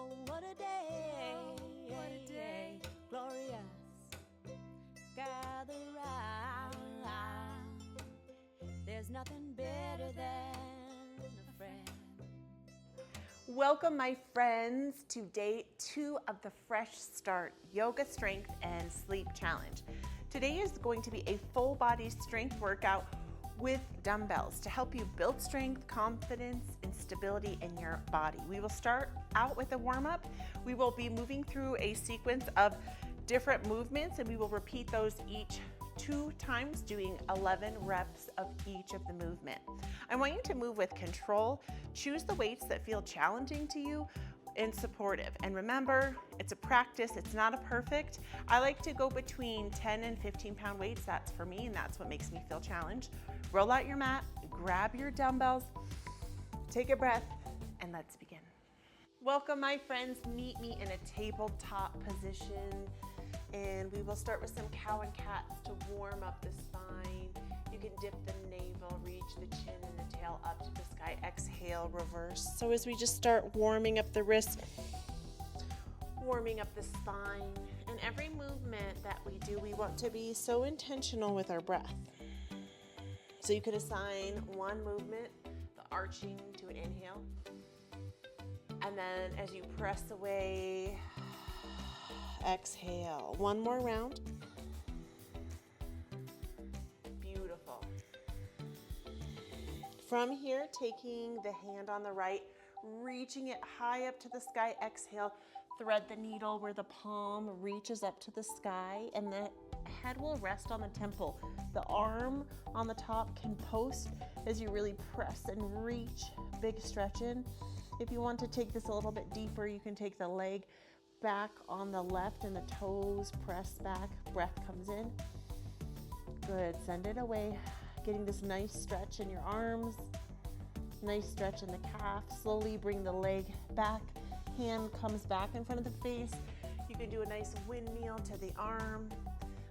Oh, what a day, what a day, glorious, gather round, there's nothing better than a friend. Welcome, my friends, to day 2 of the Fresh Start Yoga Strength and Sleep Challenge. Today is going to be a full body strength workout with dumbbells to help you build strength, confidence, and stability in your body. We will start out with a warm-up. We will be moving through a sequence of different movements, and we will repeat those each 2 times, doing 11 reps of each of the movement. I want you to move with control. Choose the weights that feel challenging to you and supportive. And remember, it's a practice, it's not a perfect. I like to go between 10 and 15 pound weights. That's for me, and that's what makes me feel challenged. Roll out your mat, grab your dumbbells, take a breath, and let's begin. Welcome, my friends. Meet me in a tabletop position, and we will start with some cow and cats to warm up the spine. You can dip the navel, reach the chin and the tail up to the sky. Exhale, reverse. So as we just start warming up the wrists, warming up the spine, and every movement that we do, we want to be so intentional with our breath. So you could assign one movement, the arching, to an inhale. And then as you press away, exhale. One more round. Beautiful. From here, taking the hand on the right, reaching it high up to the sky. Exhale, thread the needle where the palm reaches up to the sky, and the head will rest on the temple. The arm on the top can post as you really press and reach. Big stretch in. If you want to take this a little bit deeper, you can take the leg back on the left and the toes press back. Breath comes in. Good, send it away. Getting this nice stretch in your arms, nice stretch in the calf. Slowly bring the leg back. Hand comes back in front of the face. You can do a nice windmill to the arm.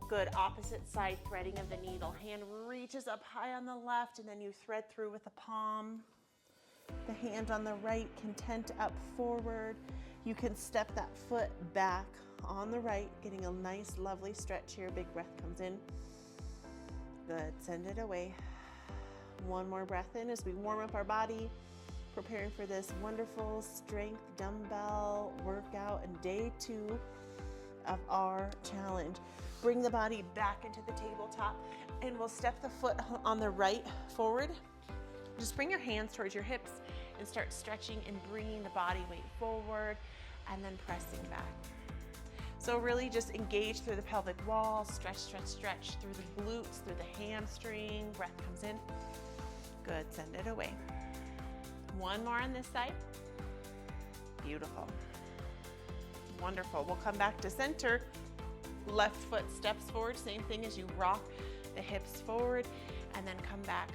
Good, opposite side threading of the needle. Hand reaches up high on the left, and then you thread through with the palm. The hand on the right can tent up forward. You can step that foot back on the right, getting a nice, lovely stretch here. Big breath comes in. Good, send it away. One more breath in as we warm up our body, preparing for this wonderful strength dumbbell workout in day 2 of our challenge. Bring the body back into the tabletop, and we'll step the foot on the right forward. Just bring your hands towards your hips and start stretching and bringing the body weight forward, and then pressing back. So really just engage through the pelvic wall, stretch, stretch, stretch through the glutes, through the hamstring. Breath comes in. Good, send it away. One more on this side. Beautiful. Wonderful. We'll come back to center. Left foot steps forward, same thing as you rock the hips forward, and then come back.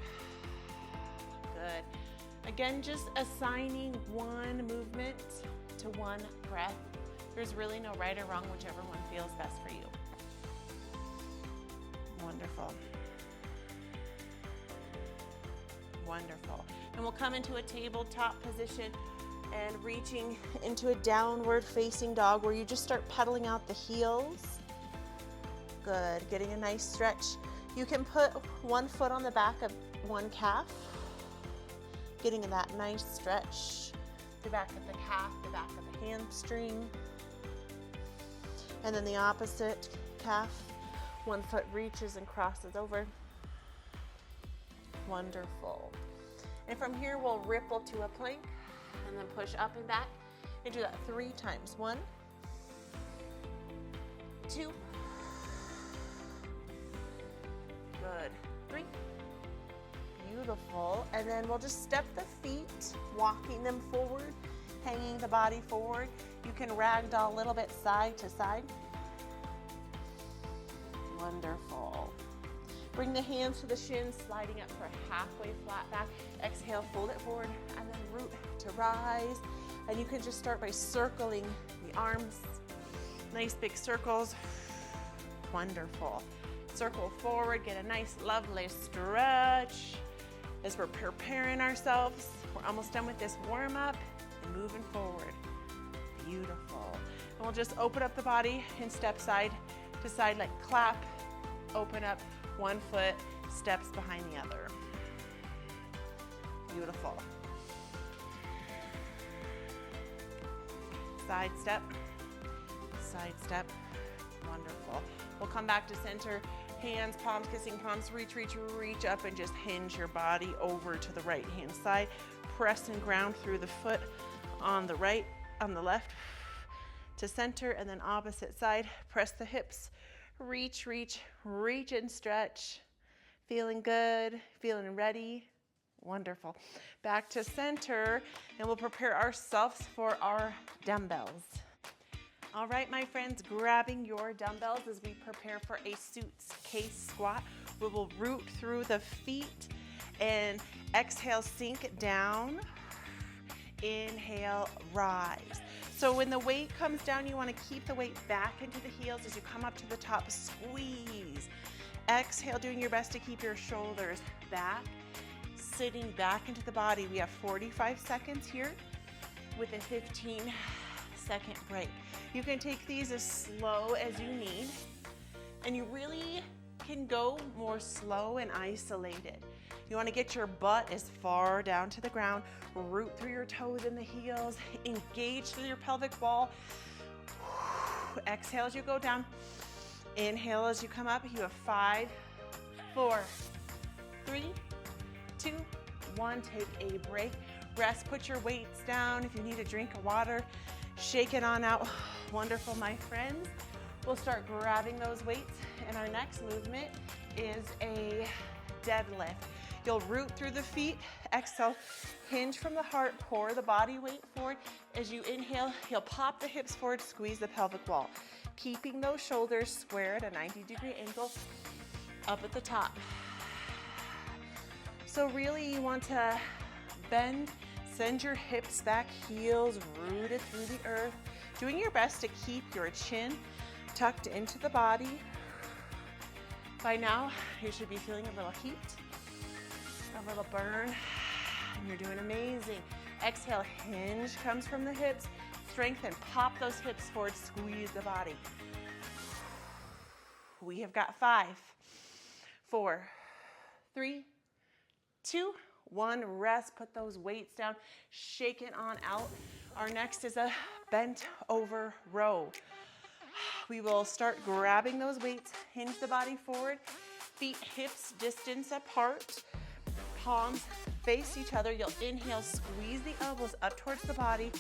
Good. Again, just assigning one movement to one breath. There's really no right or wrong, whichever one feels best for you. Wonderful. Wonderful. And we'll come into a tabletop position and reaching into a downward facing dog, where you just start pedaling out the heels. Good, getting a nice stretch. You can put one foot on the back of one calf, getting that nice stretch. The back of the calf, the back of the hamstring. And then the opposite calf, one foot reaches and crosses over. Wonderful. And from here, we'll ripple to a plank and then push up and back, and do that 3 times. 1, 2, good, 3. Beautiful. And then we'll just step the feet, walking them forward, hanging the body forward. You can ragdoll a little bit side to side. Wonderful. Bring the hands to the shins, sliding up for a halfway flat back. Exhale, fold it forward, and then root to rise. And you can just start by circling the arms. Nice big circles. Wonderful. Circle forward, get a nice, lovely stretch. As we're preparing ourselves, we're almost done with this warm up and moving forward. Beautiful. we'll just open up the body and step side to side, like clap, open up, one foot steps behind the other. Beautiful. Side step, wonderful. We'll come back to center, hands, palms kissing palms, reach, reach, reach up and just hinge your body over to the right hand side. Press and ground through the foot on the right, on the left, to center, and then opposite side. Press the hips, reach, reach, reach and stretch. Feeling good, feeling ready. Wonderful. Back to center, and we'll prepare ourselves for our dumbbells. All right, my friends, grabbing your dumbbells as we prepare for a suitcase squat. We will root through the feet and exhale, sink down. Inhale, rise. So when the weight comes down, you want to keep the weight back into the heels. As you come up to the top, squeeze. Exhale, doing your best to keep your shoulders back, sitting back into the body. We have 45 seconds here with a 15-second break. You can take these as slow as you need, and you really can go more slow and isolated. You want to get your butt as far down to the ground, root through your toes and the heels, engage through your pelvic wall. Exhale as you go down. Inhale as you come up. You have 5, 4, 3, 2, 1. Take a break. Rest, put your weights down. If you need a drink of water, shake it on out. Wonderful, my friends. We'll start grabbing those weights, and our next movement is a deadlift. You'll root through the feet, exhale, hinge from the heart, pour the body weight forward. As you inhale, you'll pop the hips forward, squeeze the pelvic wall, keeping those shoulders square at a 90-degree angle up at the top. So really you want to bend, send your hips back, heels rooted through the earth, doing your best to keep your chin tucked into the body. By now, you should be feeling a little heat, a little burn, and you're doing amazing. Exhale, hinge comes from the hips, strengthen, pop those hips forward, squeeze the body. We have got 5, 4, 3, 2, 1. Rest, put those weights down, shake it on out. Our next is a bent over row. We will start grabbing those weights, hinge the body forward, feet, hips distance apart, palms face each other. You'll inhale, squeeze the elbows up towards the body,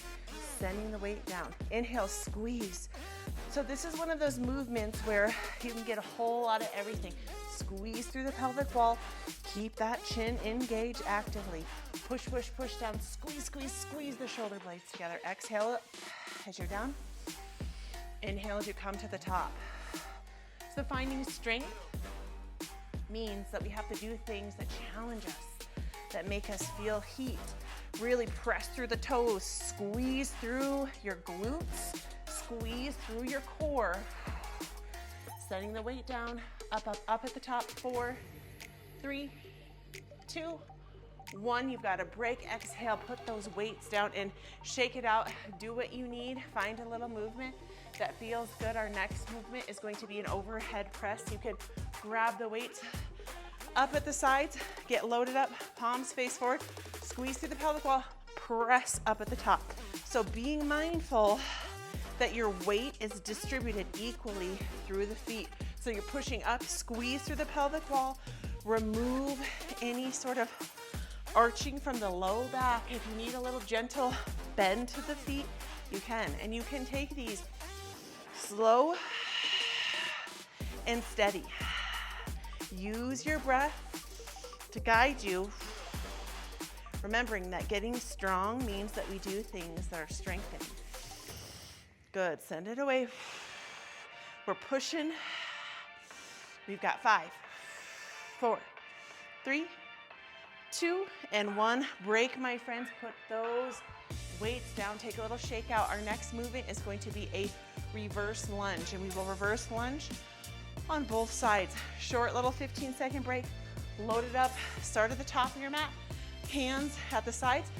sending the weight down. Inhale, squeeze. So this is one of those movements where you can get a whole lot of everything. Squeeze through the pelvic wall, keep that chin engaged actively. Push, push, push down, squeeze, squeeze, squeeze the shoulder blades together. Exhale as you're down. Inhale as you come to the top. So finding strength means that we have to do things that challenge us, that make us feel heat. Really press through the toes, squeeze through your glutes, squeeze through your core. Setting the weight down, up, up, up at the top. 4, 3, 2, 1. You've got a break. Exhale, put those weights down and shake it out. Do what you need. Find a little movement that feels good. Our next movement is going to be an overhead press. You can grab the weights up at the sides, get loaded up, palms face forward, squeeze through the pelvic wall, press up at the top. So being mindful that your weight is distributed equally through the feet. So you're pushing up, squeeze through the pelvic wall, remove any sort of arching from the low back. If you need a little gentle bend to the feet, you can. And you can take these slow and steady. Use your breath to guide you, remembering that getting strong means that we do things that are strengthening. Good, send it away. We're pushing. We've got 5, 4, 3, 2, and 1. Break, my friends. Put those weights down. Take a little shake out. Our next movement is going to be a reverse lunge, and we will reverse lunge on both sides. Short little 15-second break. Load it up. Start at the top of your mat. Hands at the sides.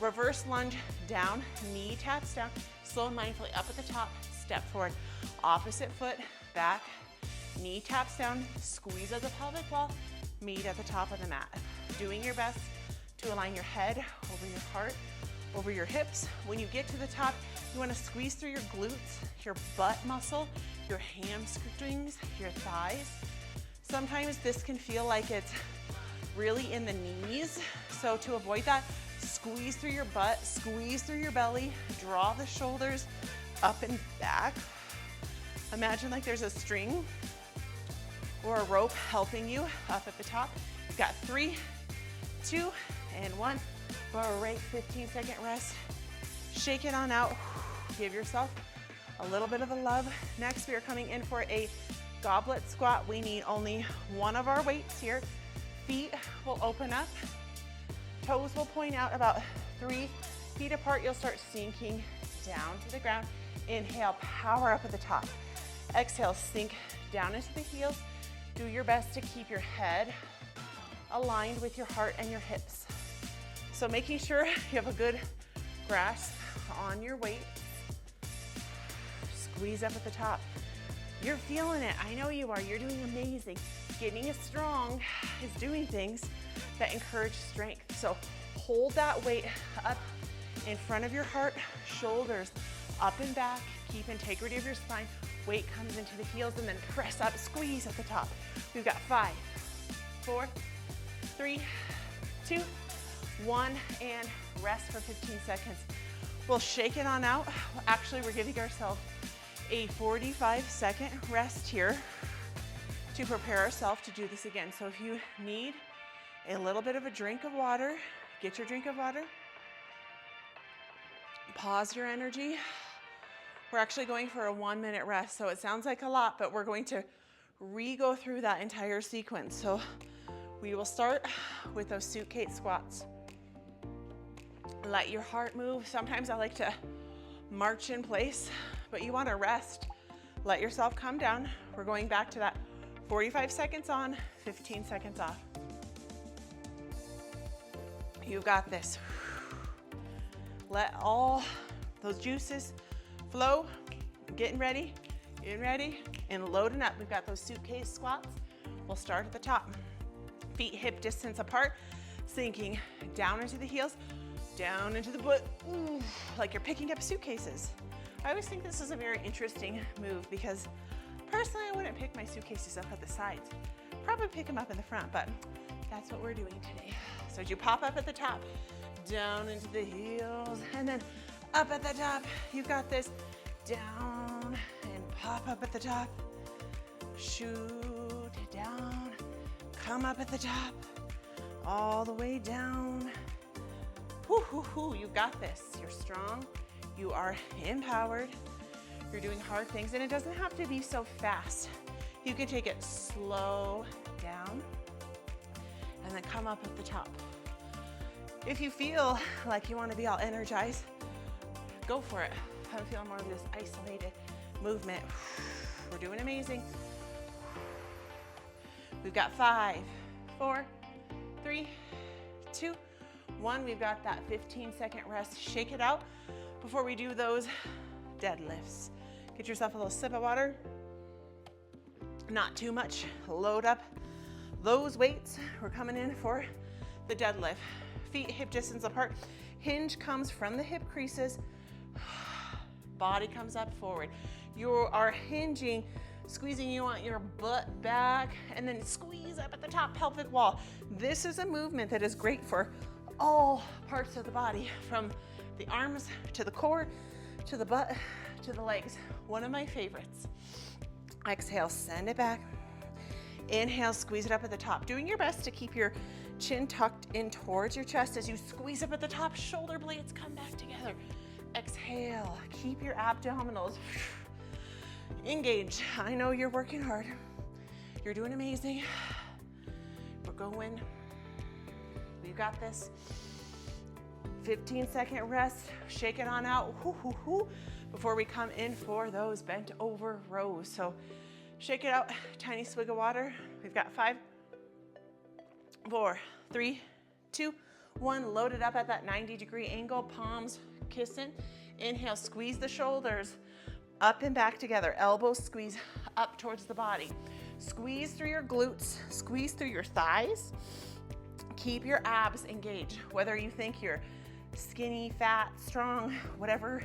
Reverse lunge down. Knee taps down. Slow and mindfully up at the top, step forward. Opposite foot, back, knee taps down, squeeze at the pelvic wall, meet at the top of the mat. Doing your best to align your head over your heart, over your hips. When you get to the top, you want to squeeze through your glutes, your butt muscle, your hamstrings, your thighs. Sometimes this can feel like it's really in the knees. So to avoid that, squeeze through your butt, squeeze through your belly, draw the shoulders up and back. Imagine like there's a string or a rope helping you up at the top. You've got 3, 2, and 1. Break, 15-second rest. Shake it on out. Give yourself a little bit of a love. Next, we are coming in for a goblet squat. We need only one of our weights here. Feet will open up. Toes will point out about 3 feet apart. You'll start sinking down to the ground. Inhale, power up at the top. Exhale, sink down into the heels. Do your best to keep your head aligned with your heart and your hips. So making sure you have a good grasp on your weight. Squeeze up at the top. You're feeling it. I know you are. You're doing amazing. Getting strong is doing things that encourage strength. So hold that weight up in front of your heart, shoulders up and back. Keep integrity of your spine. Weight comes into the heels and then press up, squeeze at the top. We've got 5, 4, 3, 2, 1, and rest for 15 seconds. We'll shake it on out. Actually, we're giving ourselves a 45-second rest here to prepare ourselves to do this again. So if you need a little bit of a drink of water, get your drink of water. Pause your energy. We're actually going for a 1-minute rest, so it sounds like a lot, but we're going to re-go through that entire sequence. So we will start with those suitcase squats. Let your heart move. Sometimes I like to march in place, but you want to rest. Let yourself come down. We're going back to that 45 seconds on, 15 seconds off. You got this. Let all those juices flow. Getting ready, and loading up. We've got those suitcase squats. We'll start at the top. Feet hip distance apart, sinking down into the heels, down into the butt, ooh, like you're picking up suitcases. I always think this is a very interesting move because personally I wouldn't pick my suitcases up at the sides. Probably pick them up in the front, but that's what we're doing today. So as you pop up at the top, down into the heels, and then up at the top. You've got this. Down and pop up at the top. Shoot down. Come up at the top. All the way down. Whoo, hoo, hoo. You got this. You're strong. You are empowered. You're doing hard things, and it doesn't have to be so fast. You can take it slow down and then come up at the top. If you feel like you want to be all energized, go for it. I'm feeling more of this isolated movement. We're doing amazing. We've got 5, 4, 3, 2, 1. We've got that 15-second rest. Shake it out before we do those deadlifts. Get yourself a little sip of water. Not too much. Load up those weights. We're coming in for the deadlift. Feet hip distance apart. Hinge comes from the hip creases. Body comes up forward. You are hinging, squeezing. You want your butt back and then squeeze up at the top pelvic wall. This is a movement that is great for all parts of the body, from the arms to the core, to the butt, to the legs. One of my favorites. Exhale, send it back. Inhale, squeeze it up at the top. Doing your best to keep your chin tucked in towards your chest as you squeeze up at the top. Shoulder blades come back together. Exhale, keep your abdominals engaged. I know you're working hard. You're doing amazing. We're going. You got this. 15-second rest. Shake it on out. Hoo, hoo, hoo, before we come in for those bent over rows. So shake it out. Tiny swig of water. We've got 5, 4, 3, 2, 1. Load it up at that 90-degree angle. Palms kissing. Inhale, squeeze the shoulders up and back together. Elbows squeeze up towards the body. Squeeze through your glutes, squeeze through your thighs. Keep your abs engaged. Whether you think you're skinny, fat, strong, whatever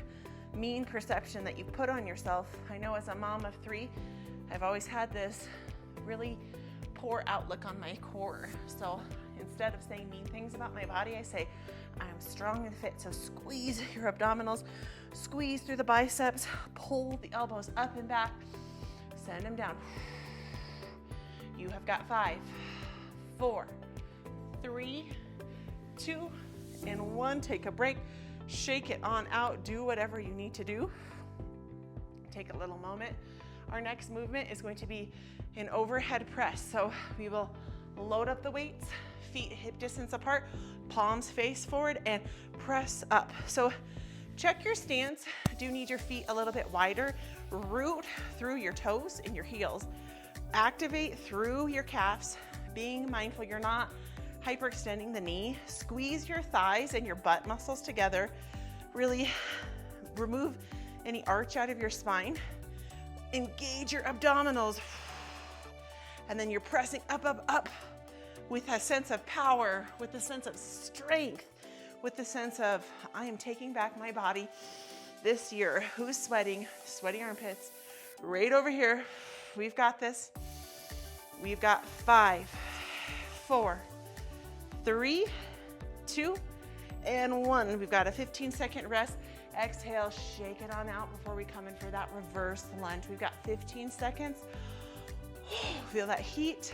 mean perception that you put on yourself. I know as a mom of 3, I've always had this really poor outlook on my core. So instead of saying mean things about my body, I say I'm strong and fit. So squeeze your abdominals, squeeze through the biceps, pull the elbows up and back, send them down. You have got 5, 4, 3, 2, and 1. Take a break, shake it on out, do whatever you need to do. Take a little moment. Our next movement is going to be an overhead press. So we will load up the weights, feet hip distance apart, palms face forward, and press up. So check your stance. Do need your feet a little bit wider. Root through your toes and your heels. Activate through your calves, being mindful you're not hyperextending the knee. Squeeze your thighs and your butt muscles together. Really remove any arch out of your spine. Engage your abdominals. And then you're pressing up, up, up with a sense of power, with a sense of strength, with the sense of, I am taking back my body this year. Who's sweating? Sweaty armpits. Right over here. We've got this. We've got 5, 4, 3, 2, and 1. We've got a 15-second rest. Exhale, shake it on out before we come in for that reverse lunge. We've got 15 seconds. Feel that heat.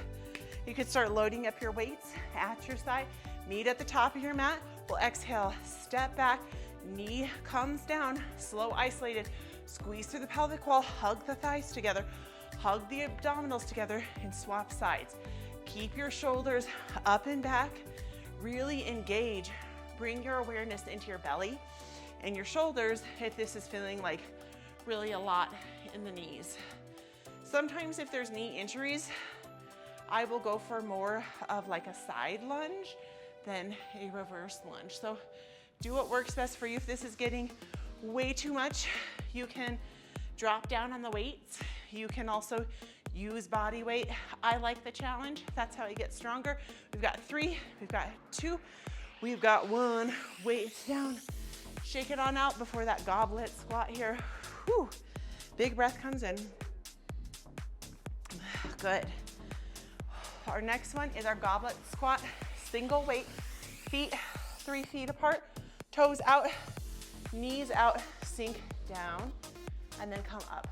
You can start loading up your weights at your side. Meet at the top of your mat. We'll exhale, step back, knee comes down, slow, isolated. Squeeze through the pelvic wall, hug the thighs together, hug the abdominals together, and swap sides. Keep your shoulders up and back. Really engage. Bring your awareness into your belly and your shoulders if this is feeling like really a lot in the knees. Sometimes if there's knee injuries, I will go for more of like a side lunge than a reverse lunge. So do what works best for you. If this is getting way too much, you can drop down on the weights. You can also use body weight. I like the challenge. That's how I get stronger. We've got 3, we've got 2, we've got 1. Weights down. Shake it on out before that goblet squat here. Whew. Big breath comes in. Good. Our next one is our goblet squat. Single weight, feet 3 feet apart, toes out, knees out, sink down, and then come up.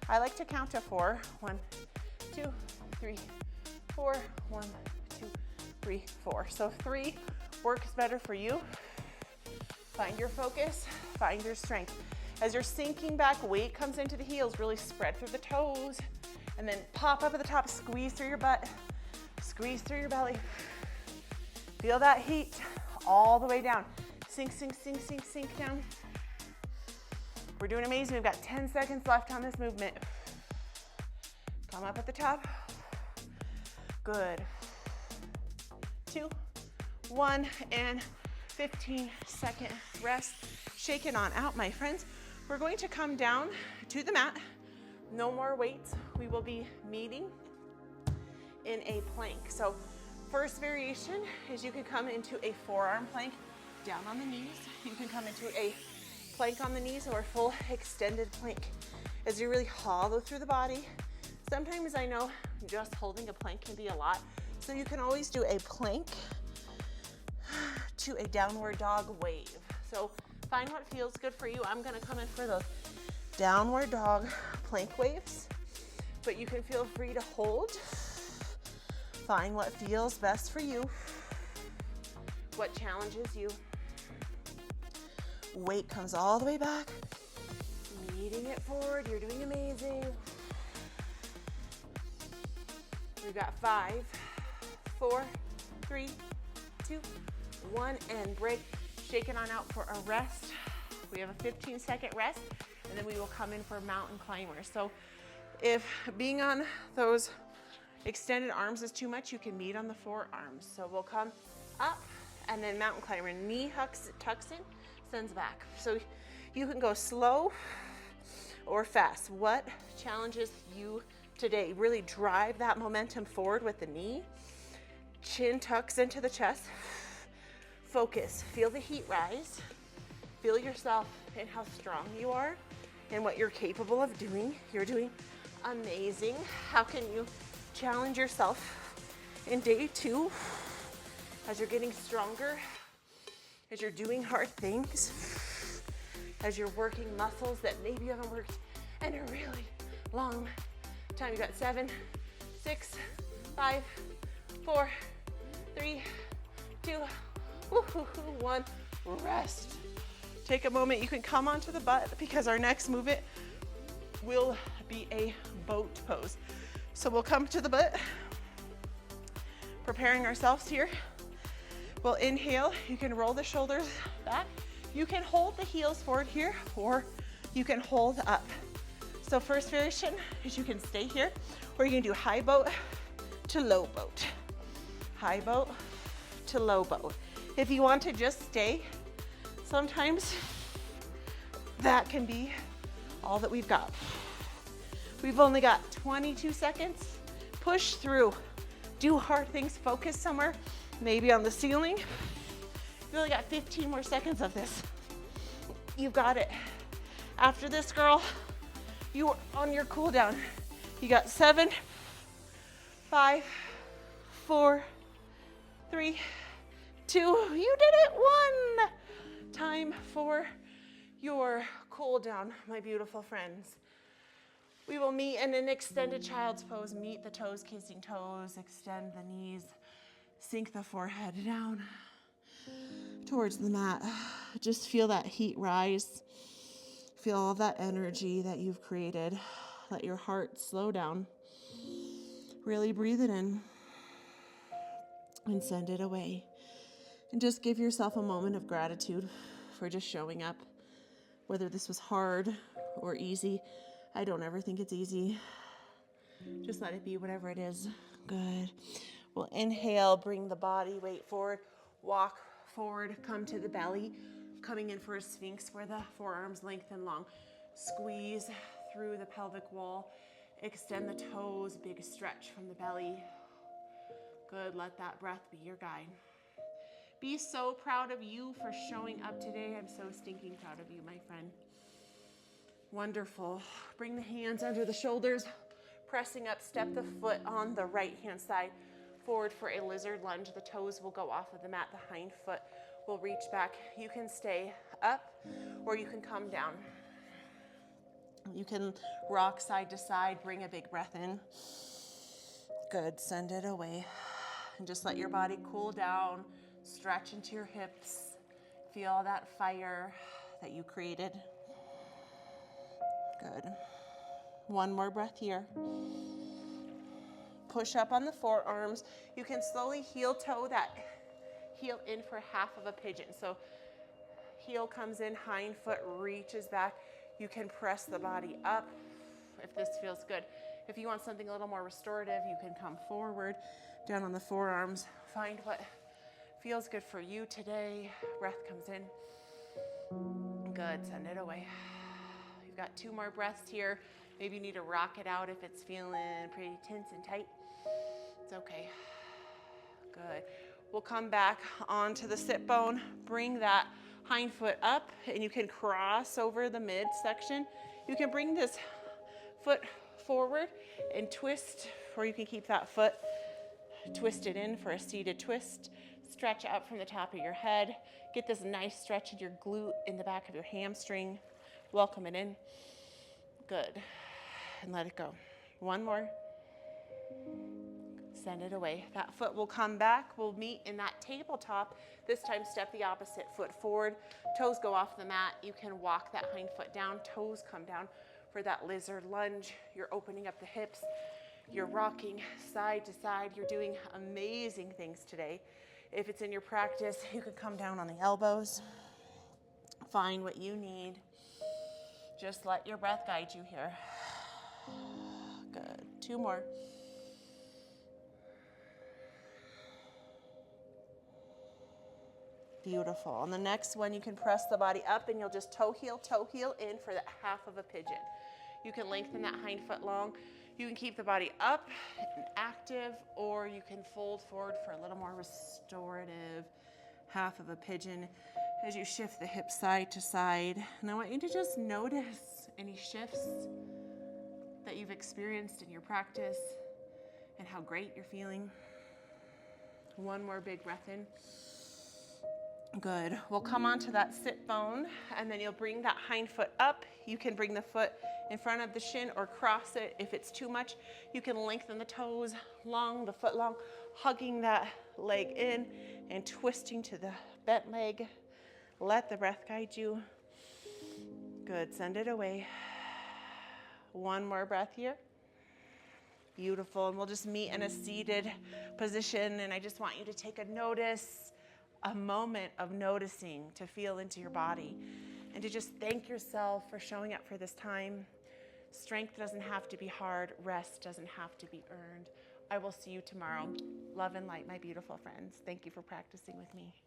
I like to count to 4. 1, 2, 3, 4. 1, 2, 3, 4. So 3 works better for you. Find your focus, find your strength. As you're sinking back, weight comes into the heels, really spread through the toes, and then pop up at the top, squeeze through your butt, squeeze through your belly. Feel that heat all the way down. Sink, sink, sink, sink, sink down. We're doing amazing. We've got 10 seconds left on this movement. Come up at the top. Good. 2, 1, and 15-second rest. Shake it on out, my friends. We're going to come down to the mat. No more weights. We will be meeting in a plank. So first variation is you can come into a forearm plank down on the knees. You can come into a plank on the knees or full extended plank. As you really hollow through the body. Sometimes I know just holding a plank can be a lot. So you can always do a plank to a downward dog wave. So find what feels good for you. I'm gonna come in for those downward dog plank waves, but you can feel free to hold. Find what feels best for you, what challenges you. Weight comes all the way back, meeting it forward. You're doing amazing. We've got 5, 4, 3, 2, 1, and break. Shake it on out for a rest. We have a 15-second rest, and then we will come in for mountain climbers. So if being on those extended arms is too much, you can meet on the forearms. So we'll come up and then mountain climber. Knee tucks in, sends back. So you can go slow or fast. What challenges you today? Really drive that momentum forward with the knee. Chin tucks into the chest. Focus. Feel the heat rise. Feel yourself and how strong you are and what you're capable of doing. You're doing amazing. How can you challenge yourself in day 2 as you're getting stronger, as you're doing hard things, as you're working muscles that maybe you haven't worked in a really long time. You got 7, 6, 5, 4, 3, 2, 1. Rest. Take a moment. You can come onto the butt because our next movement will be a boat pose. So we'll come to the butt, preparing ourselves here. We'll inhale. You can roll the shoulders back. You can hold the heels forward here, or you can hold up. So first variation is you can stay here, or you can do high boat to low boat. High boat to low boat. If you want to just stay, sometimes that can be all that we've got. We've only got 22 seconds. Push through. Do hard things. Focus somewhere, maybe on the ceiling. You only got 15 more seconds of this. You've got it. After this, girl, you are on your cool down. You got 7, 5, 4, 3, 2. You did it. 1. Time for your cool down, my beautiful friends. We will meet in an extended child's pose. Meet the toes, kissing toes. Extend the knees. Sink the forehead down towards the mat. Just feel that heat rise. Feel all that energy that you've created. Let your heart slow down. Really breathe it in and send it away. And just give yourself a moment of gratitude for just showing up. Whether this was hard or easy, I don't ever think it's easy. Just let it be whatever it is. Good. We'll inhale, bring the body weight forward, walk forward, come to the belly, coming in for a sphinx where the forearms lengthen long. Squeeze through the pelvic wall, extend the toes, big stretch from the belly. Good, let that breath be your guide. Be so proud of you for showing up today. I'm so stinking proud of you, my friend. Wonderful. Bring the hands under the shoulders, pressing up, step the foot on the right hand side forward for a lizard lunge. The toes will go off of the mat. The hind foot will reach back. You can stay up or you can come down. You can rock side to side, bring a big breath in. Good, send it away. And just let your body cool down, stretch into your hips. Feel that fire that you created. Good. One more breath here. Push up on the forearms. You can slowly heel toe that heel in for half of a pigeon. So heel comes in, hind foot reaches back. You can press the body up if this feels good. If you want something a little more restorative, you can come forward, down on the forearms. Find what feels good for you today. Breath comes in. Good, send it away. You've got 2 more breaths here. Maybe you need to rock it out if it's feeling pretty tense and tight. It's okay. Good. We'll come back onto the sit bone. Bring that hind foot up and you can cross over the midsection. You can bring this foot forward and twist, or you can keep that foot twisted in for a seated twist. Stretch out from the top of your head. Get this nice stretch in your glute in the back of your hamstring. Welcome it in. Good. And let it go. 1 more. Send it away. That foot will come back. We'll meet in that tabletop. This time, step the opposite foot forward. Toes go off the mat. You can walk that hind foot down. Toes come down for that lizard lunge. You're opening up the hips. You're rocking side to side. You're doing amazing things today. If it's in your practice, you can come down on the elbows. Find what you need. Just let your breath guide you here. Good. 2 more. Beautiful. On the next one, you can press the body up and you'll just toe heel in for that half of a pigeon. You can lengthen that hind foot long. You can keep the body up and active, or you can fold forward for a little more restorative half of a pigeon as you shift the hips side to side. And I want you to just notice any shifts that you've experienced in your practice and how great you're feeling. One more big breath in. Good. We'll come onto that sit bone, and then you'll bring that hind foot up. You can bring the foot in front of the shin or cross it. If it's too much, you can lengthen the toes long, the foot long, hugging that leg in and twisting to the bent leg. Let the breath guide you. Good. Send it away. One more breath here. Beautiful. And we'll just meet in a seated position, and I just want you to take a moment of noticing, to feel into your body, and to just thank yourself for showing up for this time. Strength doesn't have to be hard. Rest doesn't have to be earned. I will see you tomorrow. Love and light, my beautiful friends. Thank you for practicing with me.